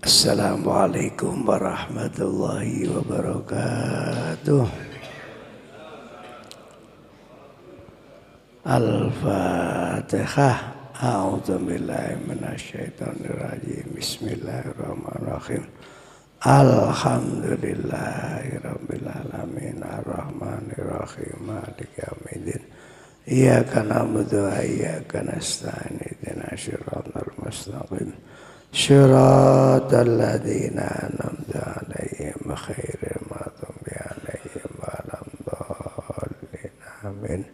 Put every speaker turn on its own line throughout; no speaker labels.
Assalamualaikum warahmatullahi wabarakatuh. Al-Fatihah. A'udzu billahi minasyaitonir rajim. Bismillahirrahmanirrahim. Alhamdulillahirabbil alamin arrahmanir rahim maliki yaumiddin. Iyyaka na'budu wa iyyaka nasta'in ihdinas siratal mustaqim. Shiratal ladzina an'amta 'alaihim ghairil maghdubi 'alaihim waladdallin. Amin.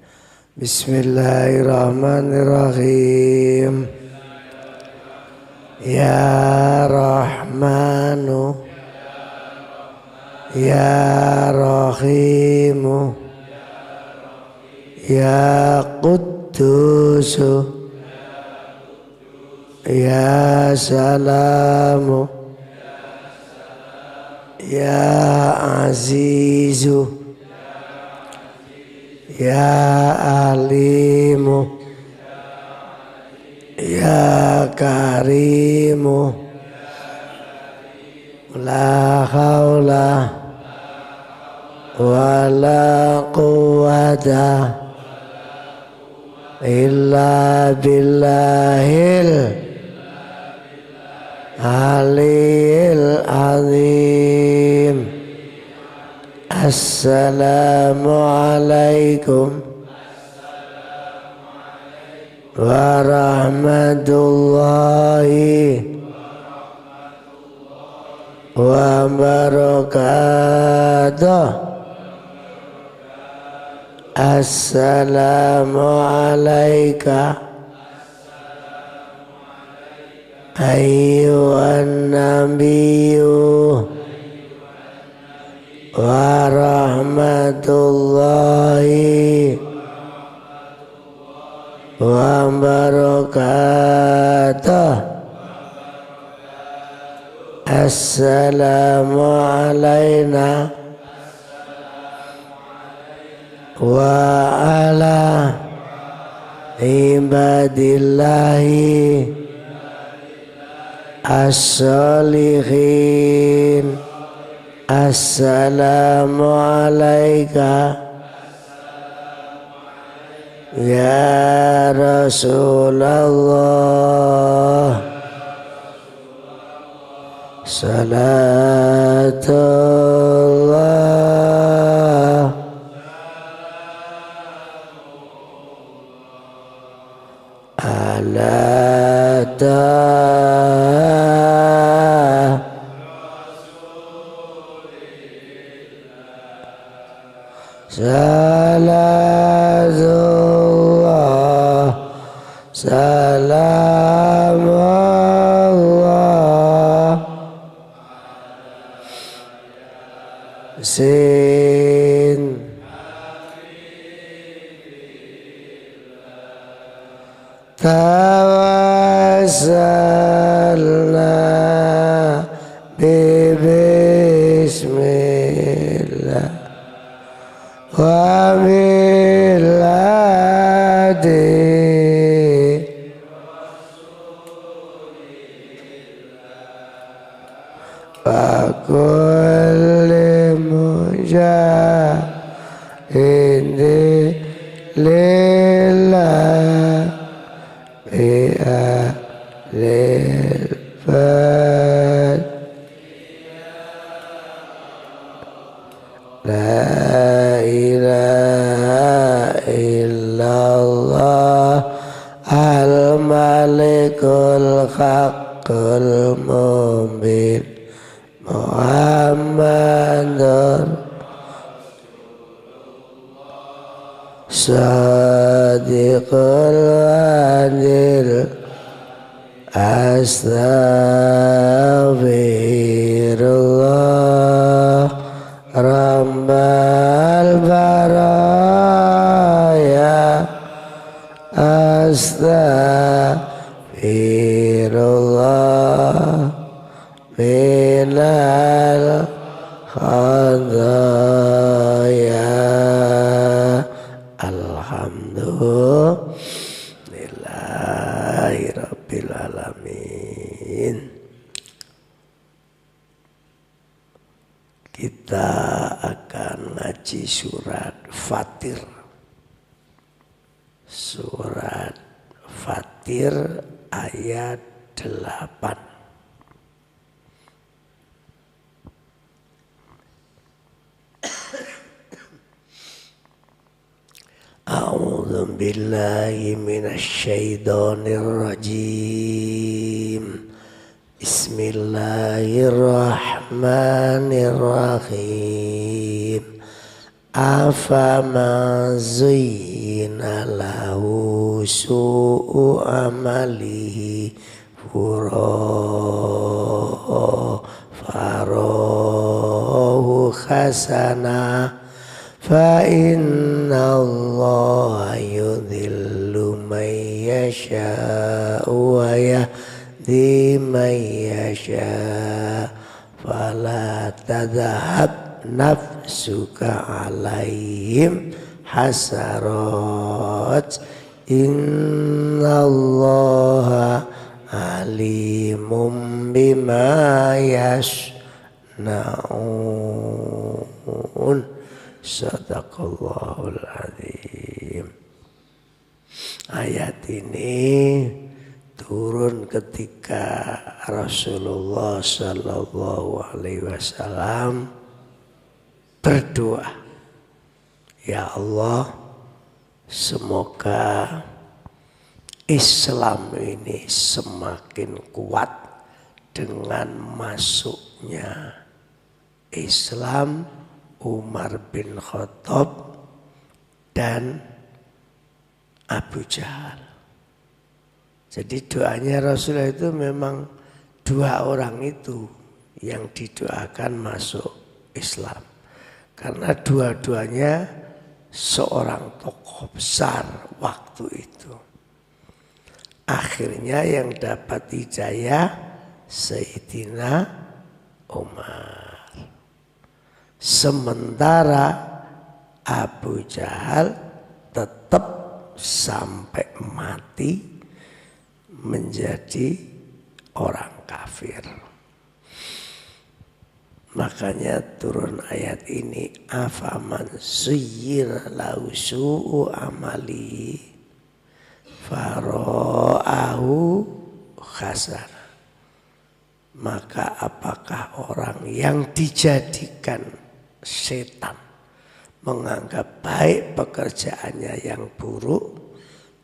Bismillahirrahmanirrahim. Ya Rahmanu Ya Rahimu Ya Quddusu Ya Salamu Ya Azizu Ya Alimu Ya Karimu La haula wa la quwwata illa billahil aliyil azim. Assalamualaikum warahmatullahi wabarakatuh. Assalamualaikum ayyuhan nabiyyu warahmatullahi wabarakatuh. Assalamu alayna wa ala ibadillahi as-solihin. Assalamu alayka ya Rasulullah. Salatullah ala salatullah salamullah sin tawassalna bismillah wa biladi wa kulli mujahidin lillah lil fat la ilaha illallah al malikul haqqul mubin Muhammadur Sadiqul Adil. Astaghfirullah Rabbal baraya. Astaghfirullah minal khadaya. Alhamdulillahi rabbil alamin. Kita akan ngaji surat Fatir. Surat Fatir ayat 8. A'udzu billahi minasy syaithanir rajim. Bismillahirrahmanirrahim. Afama zuyyina lahu su'u amalihi farahu hasanah fa inna Allah yudhillu man yasha'u wa yahdi man yasha' fala tadhhab nafsuka alaihim hasarat innallaha alimum bima yasnaun. Sadaqallahul azim. Ayat ini turun ketika Rasulullah sallallahu alaihi wasallam berdoa, ya Allah, semoga Islam ini semakin kuat dengan masuknya Islam Umar bin Khattab dan Abu Jahal. Jadi doanya Rasulullah itu memang dua orang itu yang didoakan masuk Islam. Karena dua-duanya seorang tokoh besar waktu itu. Akhirnya yang dapat hidayah Sayyidina Umar. Sementara Abu Jahal tetap sampai mati menjadi orang kafir. Makanya turun ayat ini, afaman zuyyina lahu su'u amali fara'ahu hasanah. Maka apakah orang yang dijadikan setan menganggap baik pekerjaannya yang buruk,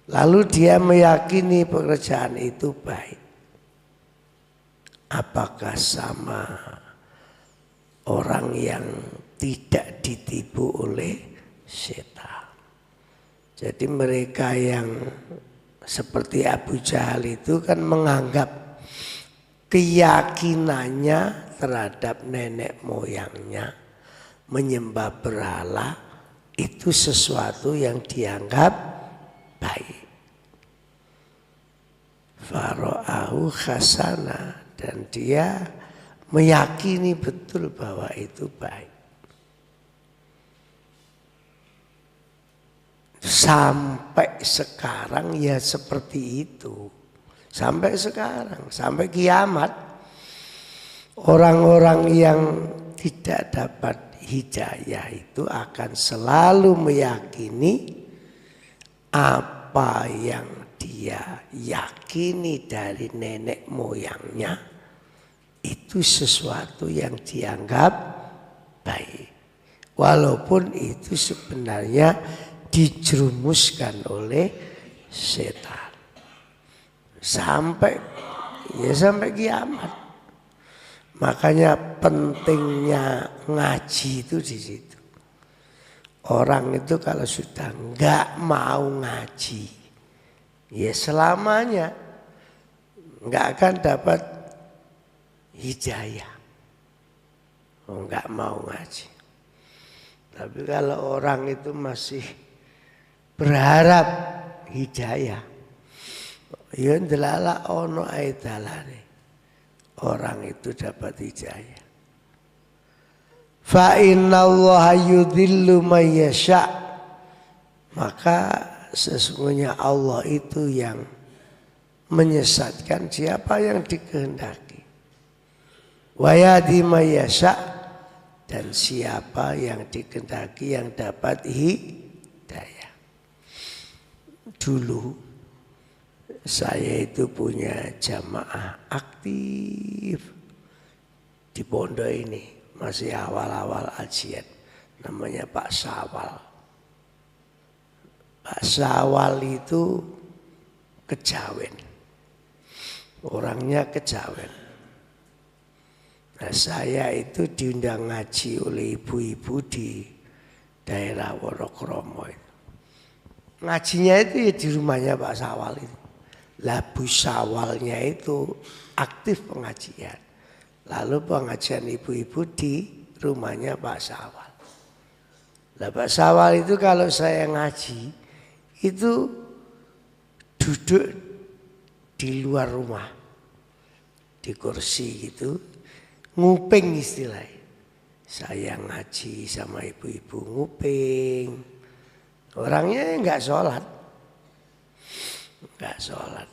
lalu dia meyakini pekerjaan itu baik, apakah sama orang yang tidak ditipu oleh setan? Jadi mereka yang seperti Abu Jahal itu kan menganggap keyakinannya terhadap nenek moyangnya menyembah berhala itu sesuatu yang dianggap baik. Fara'ahu hasanah, dan dia meyakini betul bahwa itu baik. Sampai sekarang ya seperti itu. Sampai sekarang, sampai kiamat, orang-orang yang tidak dapat hidayah itu akan selalu meyakini apa yang dia yakini dari nenek moyangnya itu sesuatu yang dianggap baik, walaupun itu sebenarnya dijerumuskan oleh setan. Sampai kiamat. Makanya pentingnya ngaji itu di situ. Orang itu kalau sudah nggak mau ngaji, ya selamanya nggak akan dapat hidayah. Nggak mau ngaji. Tapi kalau orang itu masih berharap hidayah, ya ndelala ono ae dalane. Orang itu dapat hidayah. Fa innallaha yudhillu man yasha'. Maka sesungguhnya Allah itu yang menyesatkan siapa yang dikehendaki. Wa yahdi man yasha', dan siapa yang dikehendaki yang dapat hidayah. Dulu saya itu punya jamaah aktif di pondok ini, masih awal-awal ajian, namanya Pak Sawal. Pak Sawal itu Kejawen, orangnya Kejawen. Nah, saya itu diundang ngaji oleh ibu-ibu di daerah Wonokromo. Ngajinya itu ya di rumahnya Pak Sawal itu. Lah Bu Sawalnya itu aktif pengajian. Lalu pengajian ibu-ibu di rumahnya Pak Sawal. Lah Pak Sawal itu kalau saya ngaji itu duduk di luar rumah, di kursi gitu, nguping istilahnya. Saya ngaji sama ibu-ibu nguping. Orangnya enggak sholat. Enggak sholat.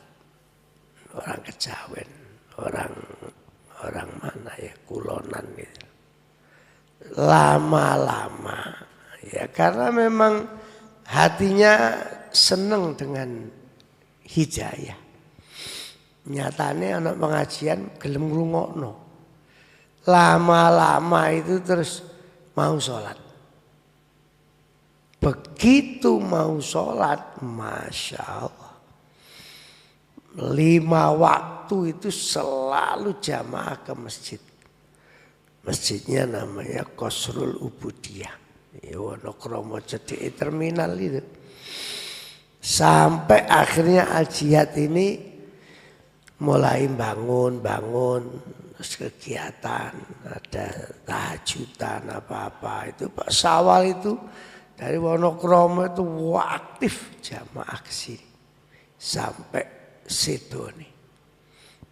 Orang Kejawen, orang mana ya, Kulonan gitu. Lama-lama ya karena memang hatinya seneng dengan hidayah. Nyatanya anak pengajian gelem ngrungokno. Lama-lama itu terus mau sholat. Begitu mau sholat, Masya Allah. 5 waktu itu selalu jamaah ke masjid. Masjidnya namanya Qasrul Ubudiyah. Wonokromo Cedek terminal itu. Sampai akhirnya Al-Jihad ini mulai bangun, terus kegiatan, ada tahajudan apa-apa. Itu Pak Sawal itu dari Wonokromo itu aktif jamaah ke sini. Sampai Sidoni.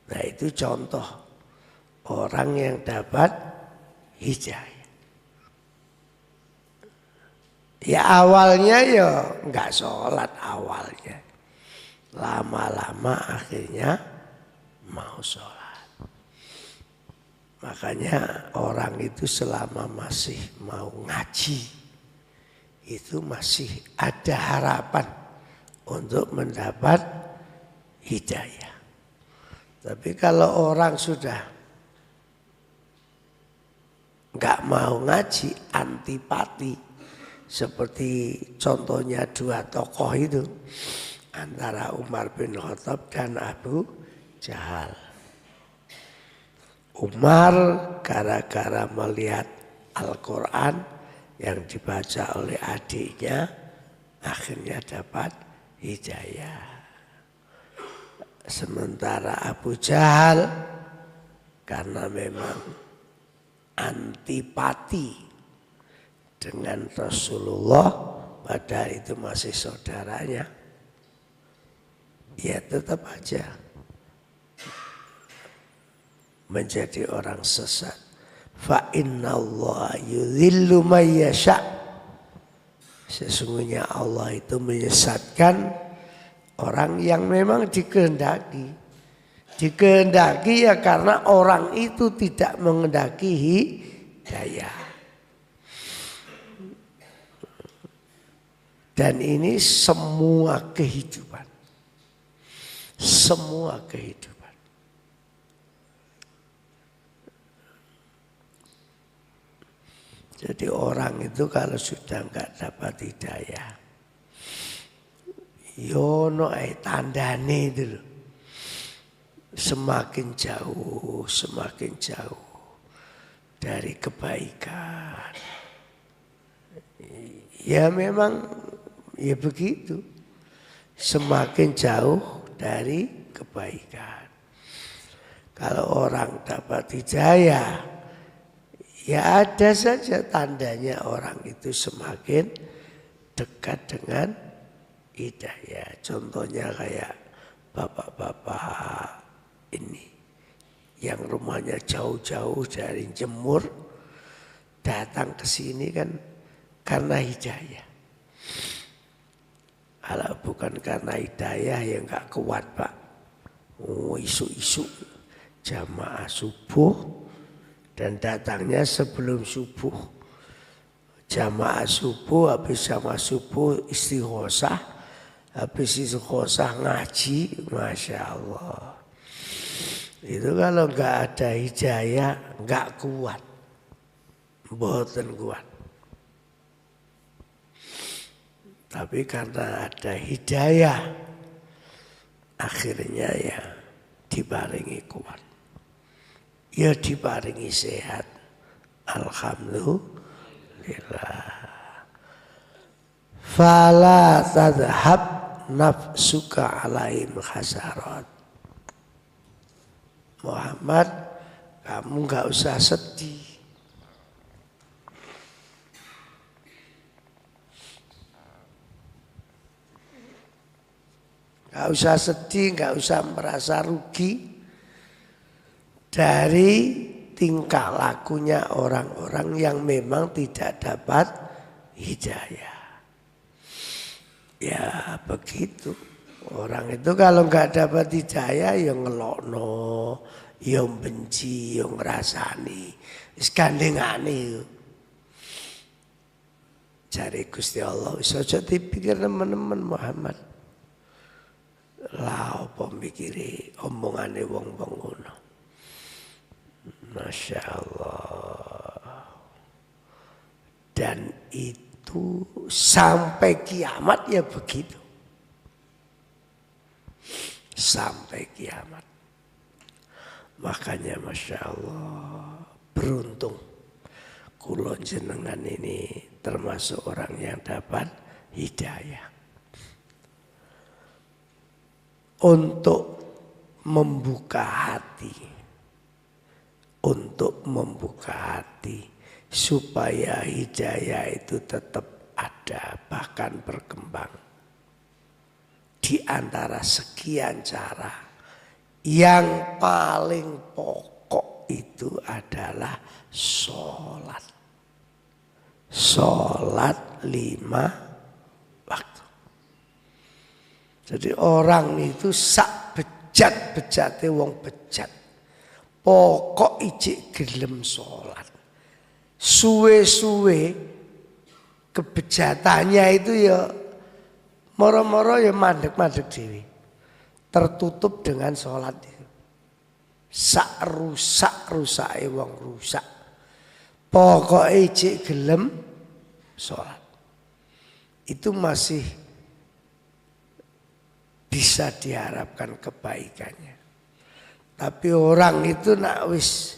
Nah itu contoh orang yang dapat hidayah. Ya awalnya ya enggak sholat awalnya. Lama-lama akhirnya mau sholat. Makanya orang itu selama masih mau ngaji, itu masih ada harapan untuk mendapat hidayah. Tapi kalau orang sudah enggak mau ngaji, antipati, seperti contohnya 2 tokoh itu antara Umar bin Khattab dan Abu Jahal. Umar gara-gara melihat Al-Quran yang dibaca oleh adiknya akhirnya dapat hidayah. Sementara Abu Jahal karena memang antipati dengan Rasulullah, padahal itu masih saudaranya, ya tetap aja menjadi orang sesat. Fa innallaha yudhillu may yasha. Sesungguhnya Allah itu menyesatkan orang yang memang dikehendaki. Dikehendaki ya karena orang itu tidak menghendaki hidayah. Dan ini semua kehidupan. Semua kehidupan. Jadi orang itu kalau sudah enggak dapat hidayah, yono tandane itu loh. Semakin jauh dari kebaikan. Ya memang ya begitu. Semakin jauh dari kebaikan. Kalau orang dapat hidayah, ya ada saja tandanya orang itu semakin dekat dengan hidayah. Contohnya kayak bapak-bapak ini yang rumahnya jauh-jauh dari Jemur datang ke sini kan karena hidayah. Kalau bukan karena hidayah ya enggak kuat, Pak. Isu-isu jamaah subuh Dan datangnya sebelum subuh. Jamaah subuh, habis jamaah subuh istighosah. Habis istighosah ngaji, Masya Allah. Itu kalau nggak ada hidayah, nggak kuat. Mboten kuat. Tapi karena ada hidayah, akhirnya ya diparingi kuat. Ya diparingi sehat. Alhamdulillah. Fala tadhhab nafsuka alaihim hasarat. Muhammad, kamu nggak usah sedih. Nggak usah sedih, nggak usah merasa rugi dari tingkah lakunya orang-orang yang memang tidak dapat hidayah. Ya begitu. Orang itu kalau nggak dapat hidayah ya ngelokno, ya benci, ya ngrasani, wis gandengane. Jare Gusti Allah wis aja dipikir teman-teman Muhammad. Lah apa mikire omongane wong-wong ngono. Masya Allah. Dan itu sampai kiamat ya begitu. Sampai kiamat. Makanya Masya Allah beruntung kula jenengan ini termasuk orang yang dapat hidayah. Untuk membuka hati. Untuk membuka hati. Supaya hidayah itu tetap ada bahkan berkembang. Di antara sekian cara yang paling pokok itu adalah sholat. Sholat 5 waktu. Jadi orang itu sak bejat-bejate wong bejat. Pokok ijik gelem sholat. Suwe-suwe kebejatannya itu ya moro-moro ya mandek-mandek dewi. Tertutup dengan sholat itu. Sak rusak-rusake wong rusak. Pokok ijik gelem sholat. Itu masih bisa diharapkan kebaikannya. Tapi orang itu nak wis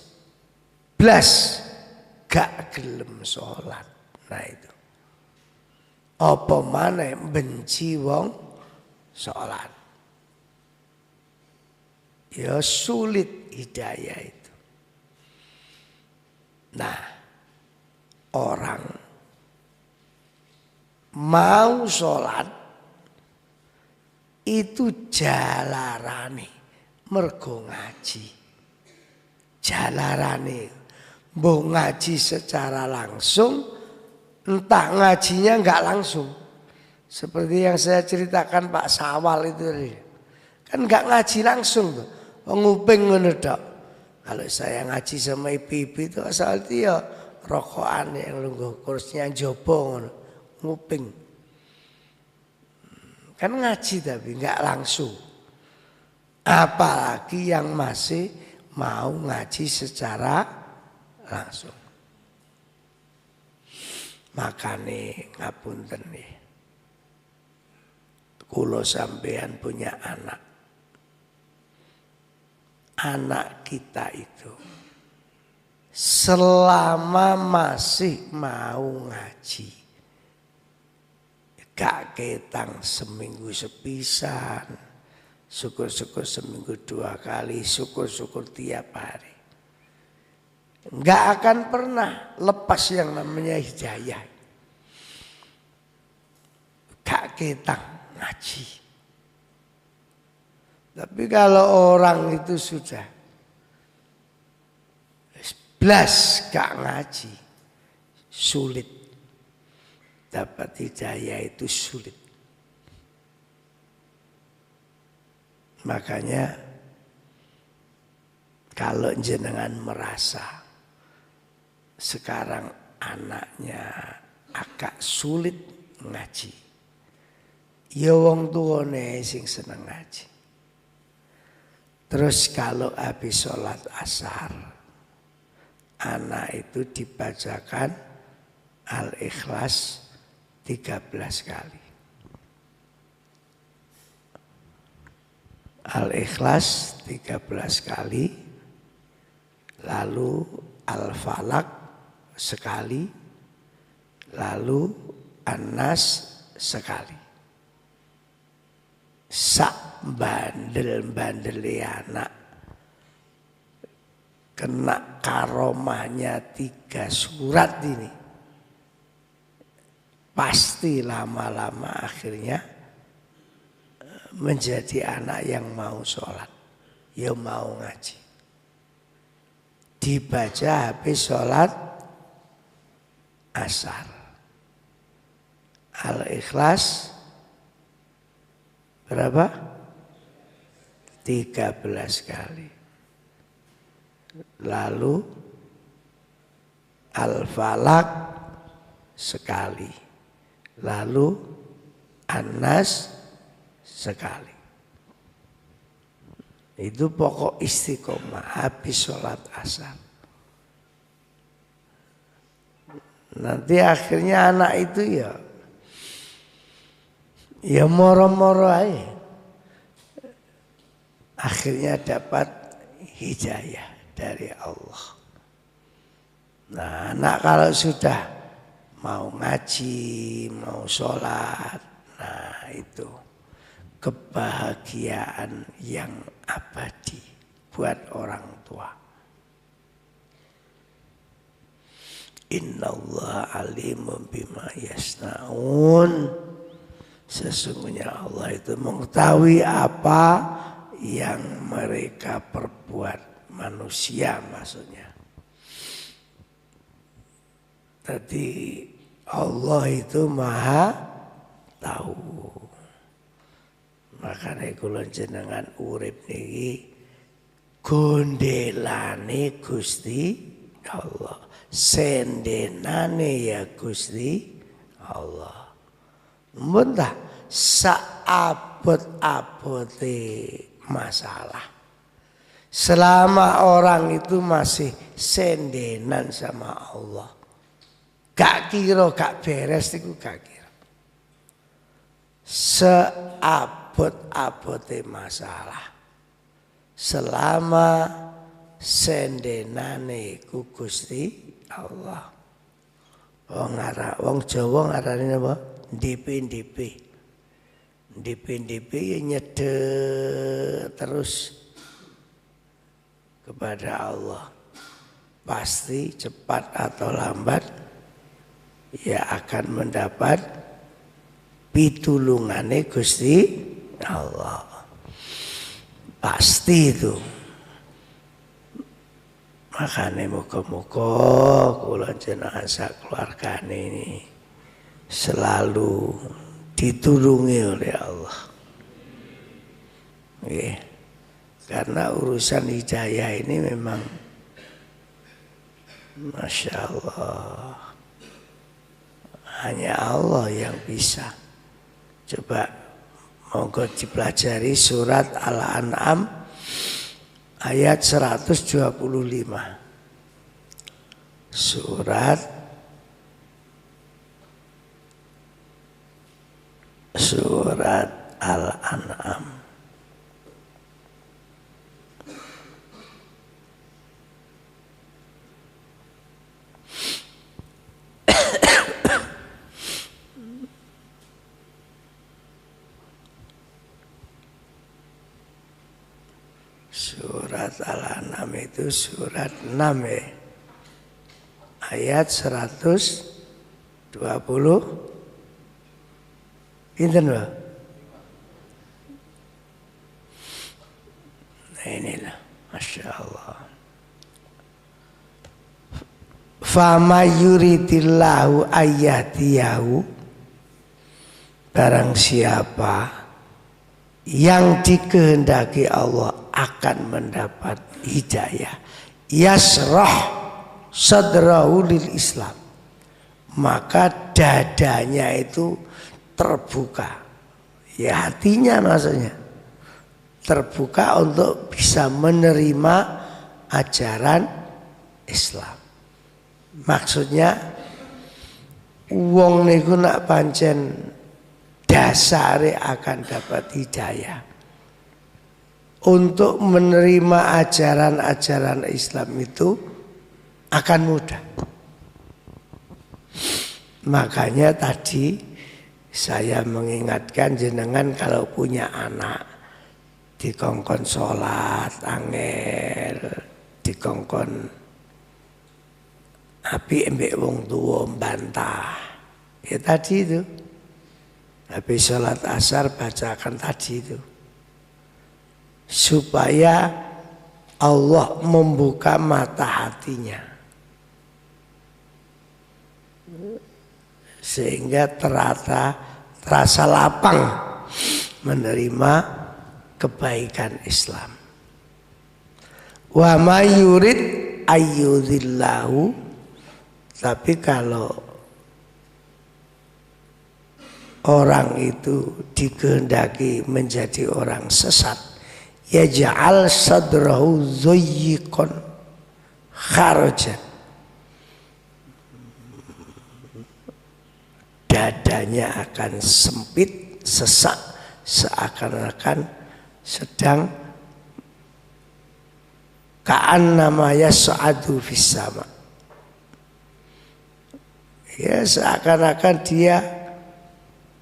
blas gak gelem sholat. Nah itu. Apa maneh benci wong sholat. Ya sulit hidayah itu. Nah, orang mau sholat itu jalarane mergo ngaji. Jalarane mbok ngaji secara langsung. Entah ngajinya enggak langsung. Seperti yang saya ceritakan Pak Sawal itu. Kan enggak ngaji langsung tuh. Nguping ngono tok. Kalau saya ngaji sama ibu-ibu itu asal itu ya rokokan yang lungguh kursinya jopo ngono. Nguping. Kan ngaji tapi enggak langsung. Apalagi yang masih mau ngaji secara langsung. Makane ngapunten nih. Kula sampean punya anak. Anak kita itu selama masih mau ngaji, gak ketang seminggu sepisan, syukur-syukur seminggu 2 kali, syukur-syukur tiap hari. Nggak akan pernah lepas yang namanya hidayah. Gak ketang ngaji. Tapi kalau orang itu sudah blas gak ngaji, sulit. Dapat hidayah itu sulit. Makanya kalau jenengan merasa sekarang anaknya agak sulit ngaji, ya wong tuane sing seneng ngaji. Terus kalau habis sholat asar, anak itu dibacakan Al-Ikhlas 13 kali. Al-Ikhlas 13 kali, lalu Al-Falaq sekali, lalu An-Nas sekali. Sak bandel-bandeli anak kena karomahnya 3 surat ini, pasti lama-lama akhirnya menjadi anak yang mau sholat, ya mau ngaji. Dibaca habis sholat asar, Al-Ikhlas berapa? 13 kali. Lalu Al-Falaq sekali. Lalu An-Nas sekali. Itu pokok istiqomah habis sholat asar. Nanti akhirnya anak itu ya moro-moro aja. Akhirnya dapat hidayah dari Allah. Nah, anak kalau sudah mau ngaji, mau sholat, nah itu kebahagiaan yang abadi buat orang tua. Innallaha alimun bima yasnaun. Sesungguhnya Allah itu mengetahui apa yang mereka perbuat, manusia maksudnya. Tadi Allah itu maha tahu. Makanya kula jenengan urip niki gondelane Gusti Allah, sendenane ya Gusti Allah. Muntah saabot-abote masalah. Selama orang itu masih sendenan sama Allah, gak kira gak beres itu gak kira. Seabot-abote masalah, selama sendenane ku Gusti Allah. Wong Jawa ngarani apa? DP ya nyedek terus kepada Allah. Pasti cepat atau lambat ya akan mendapat pitulungane Gusti Allah. Pasti itu. Makanya muka-muka kula jenengan sak keluargane ini selalu ditulungi oleh Allah. Oke. Karena urusan hidayah ini memang Masya Allah, hanya Allah yang bisa. Coba monggo dipelajari surat Al-An'am ayat 125. Surat Al-An'am. Surat Al-An'am itu surat 6 ya. Ayat 120. Pinten lho. Nah inilah, Masya Allah. Fama yuridillahu ayyatiyahu, barang siapa yang dikehendaki Allah akan mendapat hidayah. Yasrah, sadrahu lil Islam, maka dadanya itu terbuka, ya hatinya maksudnya terbuka untuk bisa menerima ajaran Islam. Maksudnya wong niku nak pancen dasare akan dapat hidayah untuk menerima ajaran-ajaran Islam itu akan mudah. Makanya tadi saya mengingatkan jenengan kalau punya anak dikongkon sholat angel, dikongkon api embek wong tua bantah. Ya tadi itu. Habis sholat asar bacakan tadi itu. Supaya Allah membuka mata hatinya. Sehingga terasa lapang menerima kebaikan Islam. Wa mayurid ayyudillahu, tapi kalau orang itu dikehendaki menjadi orang sesat, yaj'al sadrahu dhayyiqan kharajan, dadanya akan sempit, sesak, seakan-akan sedang ka'annama yas'adu fis sama, ya seakan-akan dia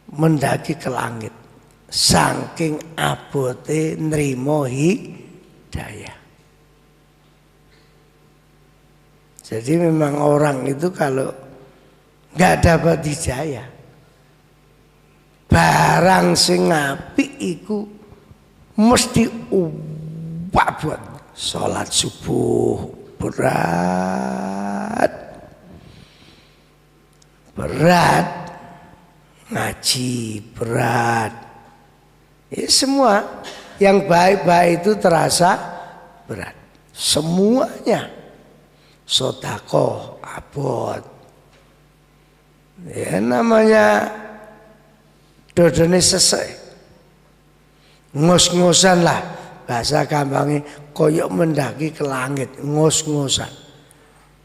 mendaki ke langit, saking abote nrimo hidayah. Jadi memang orang itu kalau nggak dapat hidayah, barang sing apik iku mesti uwak buat sholat subuh berat, ngaji berat, ya semua yang baik-baik itu terasa berat, semuanya. Sedekah abot, ya namanya dodone sesek, ngos-ngosan lah bahasa gampangnya, koyok mendaki ke langit, ngos-ngosan,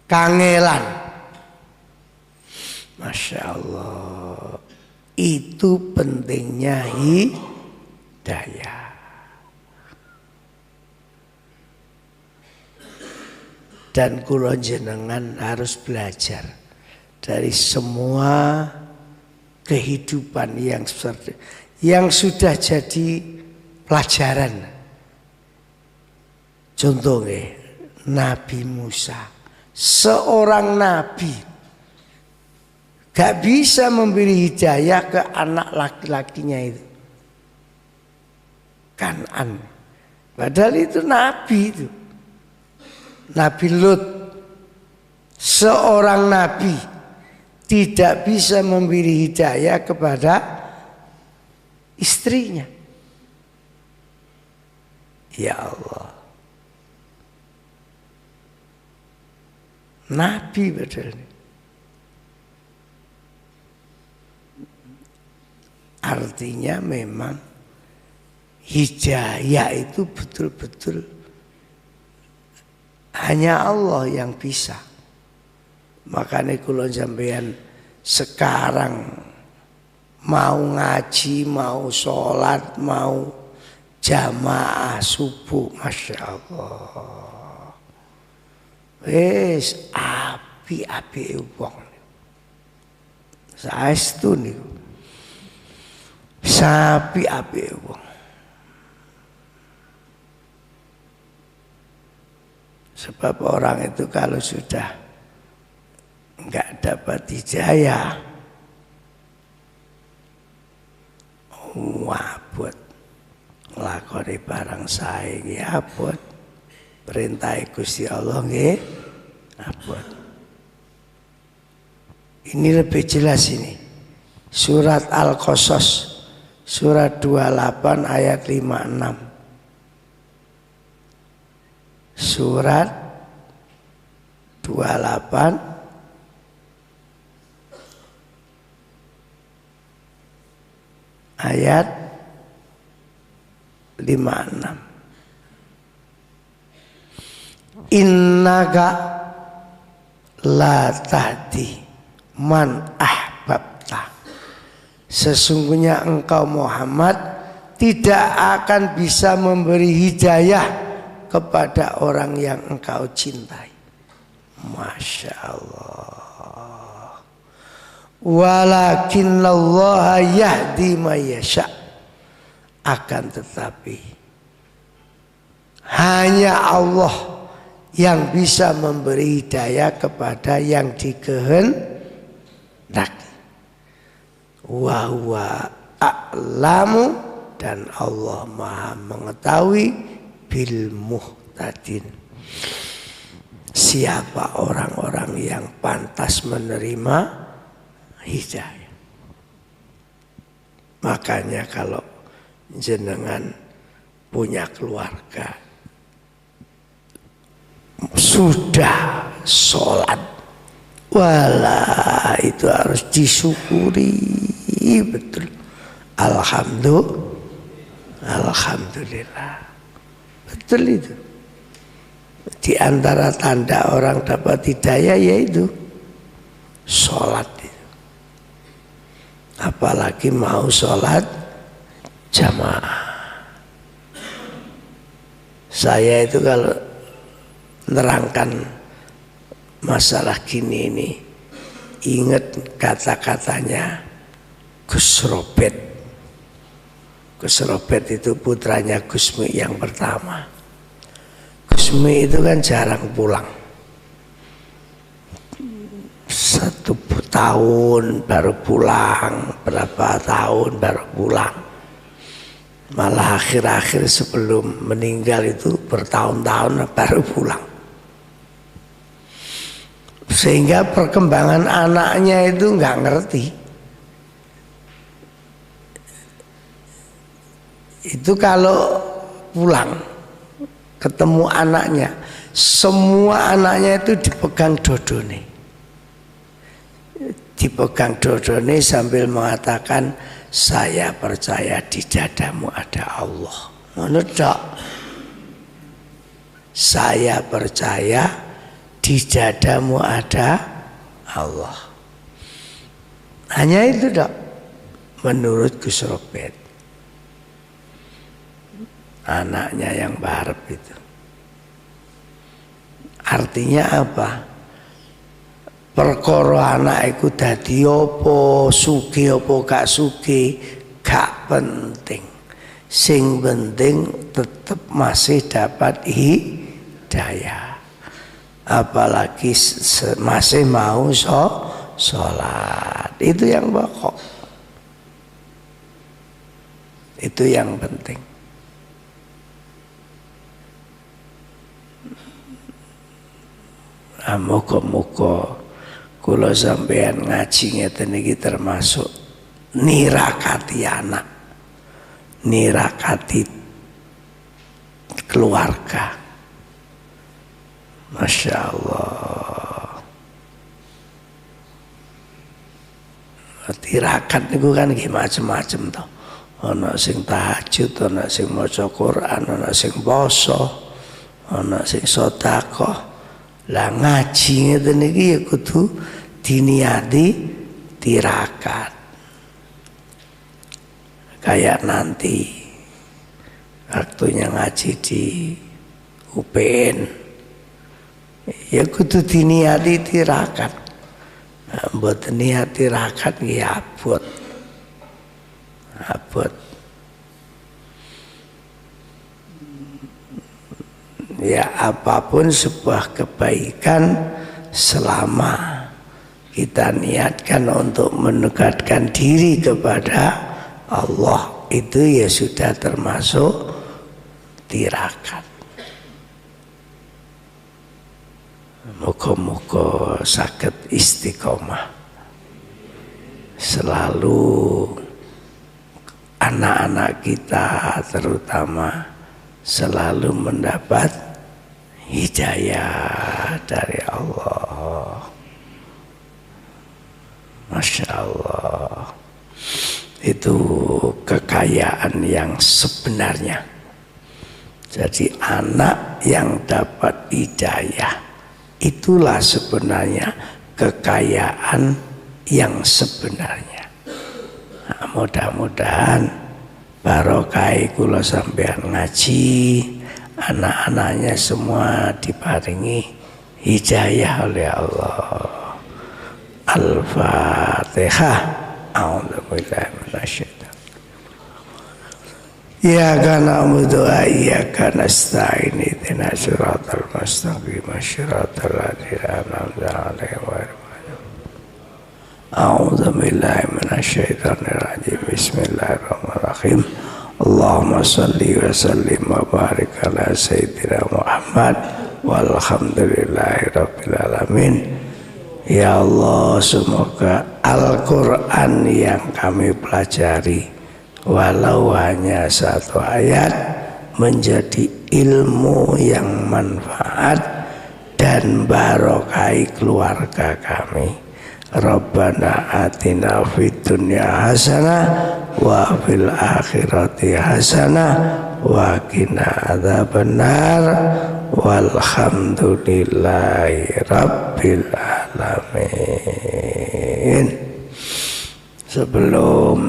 kangelan. Masya Allah, itu pentingnya hidayah. Dan kula jenengan harus belajar dari semua kehidupan yang sudah jadi pelajaran. Contohnya Nabi Musa, seorang nabi, gak bisa memberi hidayah ke anak laki-lakinya itu, Kanan. Padahal itu nabi itu. Nabi Lut, seorang nabi, tidak bisa memberi hidayah kepada istrinya. Ya Allah, nabi betul. Artinya memang hidayah itu betul-betul hanya Allah yang bisa. Makanya kula sampeyan sekarang mau ngaji, mau sholat, mau jamaah subuh, Masya Allah, wis api-api wong. Saestu niku sapi-api wong. Sebab orang itu kalau sudah enggak dapat hidayah, abot nglakoni barang sae nggih abot, perintah Gusti Allah nggih abot. Ini lebih jelas ini. Surat Al-Qasas surat 28 ayat 56. Surat 28 28 ayat 56. Innaka la tahdi man ahbabta. Sesungguhnya engkau Muhammad tidak akan bisa memberi hidayah kepada orang yang engkau cintai. Masya Allah. Walakinnallaha yahdi may yasha. Akan tetapi hanya Allah yang bisa memberi hidayah kepada yang dikehendaki. Wa huwa a'lamu, dan Allah Maha mengetahui bil muhtadin, siapa orang-orang yang pantas menerima hidayah. Makanya kalau jenengan punya keluarga sudah sholat, wala itu harus disyukuri betul. Alhamdulillah, betul itu. Di antara tanda orang dapat hidayah yaitu sholat itu. Apalagi mau sholat jamaah. Saya itu kalau menerangkan masalah gini ini ingat kata-katanya Gus Robert. Gus Robert itu putranya Gusmi yang pertama. Gusmi itu kan jarang pulang. 1 tahun baru pulang, berapa tahun baru pulang. Malah akhir-akhir sebelum meninggal itu bertahun-tahun baru pulang. Sehingga perkembangan anaknya itu nggak ngerti. Itu kalau pulang ketemu anaknya, semua anaknya itu dipegang dodone. Dipegang dodone sambil mengatakan, saya percaya di dadamu ada Allah. Menurut, saya percaya di dadamu ada Allah. Hanya itu dok, menurut Gus Robert, anaknya yang barep itu. Artinya apa? Perkara anak iku dadi apa, sugih apa gak sugih, gak penting. Sing penting tetap masih dapat hidayah. Apalagi masih mau sholat. Itu yang pokok. Itu yang penting. Muga-muga kula sampeyan ngaji ngeten iki termasuk nirakati anak, nirakati keluarga. Masya Allah. Tirakat niku kan nggih macem-macem to. Ana sing tahajud, ana sing maca Quran, ana sing poso, ana sing sedekah. Lah ngaji ngeten iki ya kudu diniati tirakat. Kayak nanti waktunya ngaji di UPN, ya kudu diniati tirakat. Mboten niat tirakat nggih abot. Ya apapun sebuah kebaikan selama kita niatkan untuk mendekatkan diri kepada Allah, itu ya sudah termasuk tirakat. Moga-moga saged istiqomah. Selalu anak-anak kita terutama selalu mendapat hidayah dari Allah. Masya Allah, itu kekayaan yang sebenarnya. Jadi anak yang dapat hidayah, itulah sebenarnya kekayaan yang sebenarnya. Nah, mudah-mudahan barokah kula sampean ngaji, anak-anaknya semua diparingi hidayah oleh Allah. Al-Fatihah. A'udzubillahi minasyaitonir rajim. Iyyaka na'budu wa iyyaka nasta'in. Ihdinas siratal mustaqim. Shiratal ladzina an'amta 'alaihim ghairil maghdubi 'alaihim. A'udzubillahi minasyaitonir rajim. Bismillahirrahmanirrahim. Allahumma shalli wa sallim wa barik ala sayyidina Muhammad walhamdulillahi rabbil alamin. Ya Allah, semoga Al-Quran yang kami pelajari walau hanya satu ayat menjadi ilmu yang manfaat dan barokai keluarga kami. Rabbana atina fid dunya hasanah wa fil akhirati hasanah wa qina adzabannar walhamdulillahi rabbil alamin. Sebelum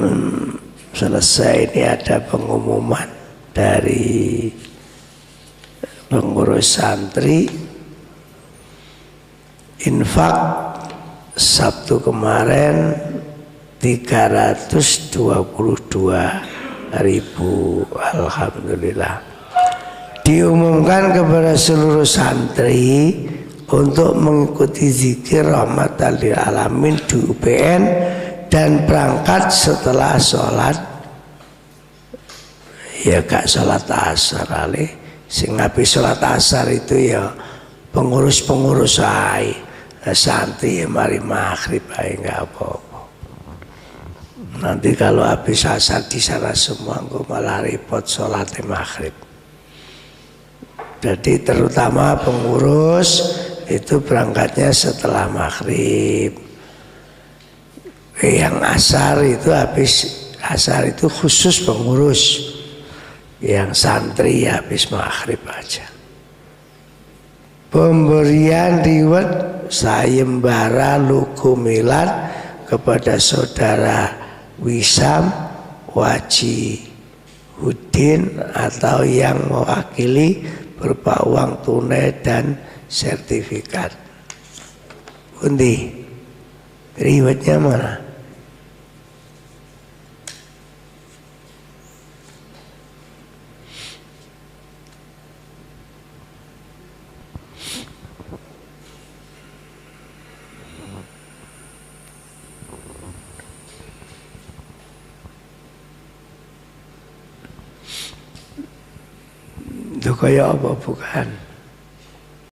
selesai ini ada pengumuman dari pengurus santri. Infak Sabtu kemarin 322.000, alhamdulillah. Diumumkan kepada seluruh santri untuk mengikuti zikir rahmatan lil alamin di UPN dan berangkat setelah sholat, ya gak sholat asar alih. Sing habis sholat asar itu ya pengurus-pengurus santri ya mari maghrib aja nggak apa-apa. Nanti kalau habis asar di sana semua engko malah repot sholat maghrib. Jadi terutama pengurus itu berangkatnya setelah maghrib. Yang asar itu habis asar itu khusus pengurus. Yang santri ya habis maghrib aja. Pemberian reward sayembara lugu milad kepada saudara Wisam Waji Hudin atau yang mewakili berupa uang tunai dan sertifikat. Undi, rewardnya mana? Itu kayak apa bukan?